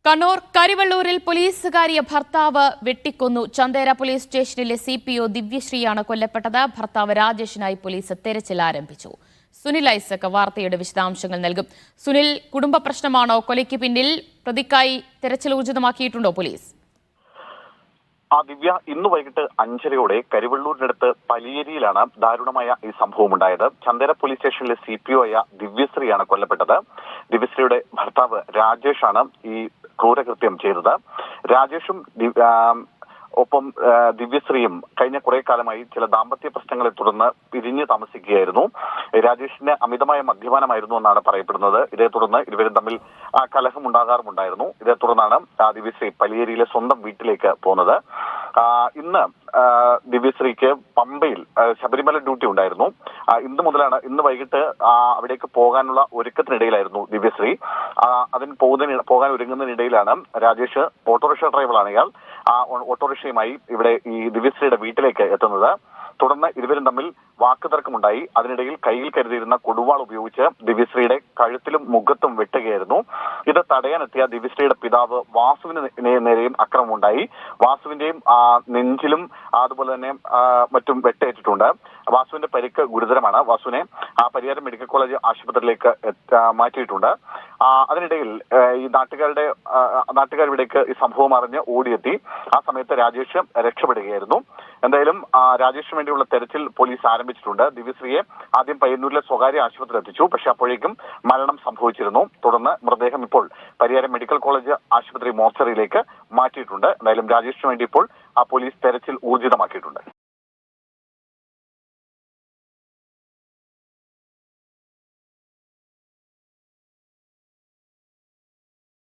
കണ്ണൂർ കരിവള്ളൂരിൽ പോലീസുകാരിയെ ഭർത്താവ് വെട്ടിക്കൊന്നു. ചന്തേര പോലീസ് സ്റ്റേഷനിലെ CPO ദിവ്യശ്രീയാണ് കൊല്ലപ്പെട്ടത്. ഭർത്താവ് രാജേഷിനായി പോലീസ് തെരച്ചിൽ ആരംഭിച്ചു. സുനിൽ ഐസക് വാർത്തയുടെ വിശദാംശങ്ങൾ നൽകും. സുനിൽ, കുടുംബ പ്രശ്നമാണോ കൊലയ്ക്ക് പിന്നിൽ? പ്രതിക്കായി തെരച്ചിൽ ഊർജിതമാക്കിയിട്ടുണ്ടോ പോലീസ്? ദിവ്യ, ഇന്ന് വൈകിട്ട് 5:30 കരിവള്ളൂരിനടുത്ത് പലിയേരിയിലാണ് ദാരുണമായ ഈ സംഭവം ഉണ്ടായത്. ചന്തേര പോലീസ് സ്റ്റേഷനിലെ CPO ആയ ദിവ്യശ്രീയാണ് കൊല്ലപ്പെട്ടത്. ദിവ്യശ്രീയുടെ ഭർത്താവ് രാജേഷാണ് ഈ ക്രൂരകൃത്യം ചെയ്തത്. രാജേഷും ഒപ്പം ദിവ്യശ്രീയും കഴിഞ്ഞ കുറെ കാലമായി ചില ദാമ്പത്യ പ്രശ്നങ്ങളെ തുടർന്ന് പിരിഞ്ഞു താമസിക്കുകയായിരുന്നു. രാജേഷിന് അമിതമായ മദ്യപാനമായിരുന്നു എന്നാണ് പറയപ്പെടുന്നത്. ഇതേ തുടർന്ന് ഇരുവരും തമ്മിൽ കലഹം ഉണ്ടാകാറുമുണ്ടായിരുന്നു. ഇതേ തുടർന്നാണ് ദിവ്യശ്രീ പലിയേരിയിലെ സ്വന്തം വീട്ടിലേക്ക് പോകുന്നത്. ഇന്ന് ദിവ്യശ്രീക്ക് പമ്പയിൽ ശബരിമല ഡ്യൂട്ടി ഉണ്ടായിരുന്നു. ഇന്ന് വൈകിട്ട് അവിടേക്ക് പോകാനുള്ള ഒരുക്കത്തിനിടയിലായിരുന്നു ദിവ്യശ്രീ. അതിന് പോകാൻ ഒരുങ്ങുന്നതിനിടയിലാണ് രാജേഷ്, ഓട്ടോറിക്ഷ ഡ്രൈവറാണ് ഇയാൾ, ഓട്ടോറിക്ഷയുമായി ഇവിടെ ഈ ദിവ്യശ്രീയുടെ വീട്ടിലേക്ക് എത്തുന്നത്. തുടർന്ന് ഇരുവരും തമ്മിൽ വാക്കുതർക്കമുണ്ടായി. അതിനിടയിൽ കയ്യിൽ കരുതിയിരുന്ന കൊടുവാൾ ഉപയോഗിച്ച് ദിവ്യശ്രീയുടെ കഴുത്തിലും മുഖത്തും വെട്ടുകയായിരുന്നു. ഇത് തടയാനെത്തിയ ദിവ്യശ്രീയുടെ പിതാവ് വാസുവിന് നേരെയും അക്രമമുണ്ടായി. വാസുവിന്റെയും നെഞ്ചിലും അതുപോലെ തന്നെ മറ്റും വെട്ടേറ്റിട്ടുണ്ട്. വാസുവിന്റെ പരിക്ക് ഗുരുതരമാണ്. വാസുവിനെ പരിയാരം മെഡിക്കൽ കോളേജ് ആശുപത്രിയിലേക്ക് മാറ്റിയിട്ടുണ്ട്. അതിനിടയിൽ ഈ നാട്ടുകാരിവിടേക്ക് ഈ സംഭവം അറിഞ്ഞ് ഓടിയെത്തി. ആ സമയത്ത് രാജേഷ് രക്ഷപ്പെടുകയായിരുന്നു. എന്തായാലും രാജേഷിന് വേണ്ടിയുള്ള തെരച്ചിൽ പോലീസ് ആരംഭിച്ചിട്ടുണ്ട്. ദിവ്യശ്രീയെ ആദ്യം പയ്യന്നൂരിലെ സ്വകാര്യ ആശുപത്രിയിൽ എത്തിച്ചു. പക്ഷെ അപ്പോഴേക്കും മരണം സംഭവിച്ചിരുന്നു. തുടർന്ന് മൃതദേഹം ഇപ്പോൾ പരിയാരം മെഡിക്കൽ കോളേജ് ആശുപത്രി മോർച്ചറിയിലേക്ക് മാറ്റിയിട്ടുണ്ട്. എന്തായാലും രാജേഷിന് വേണ്ടി ഇപ്പോൾ പോലീസ് തെരച്ചിൽ ഊർജിതമാക്കിയിട്ടുണ്ട്.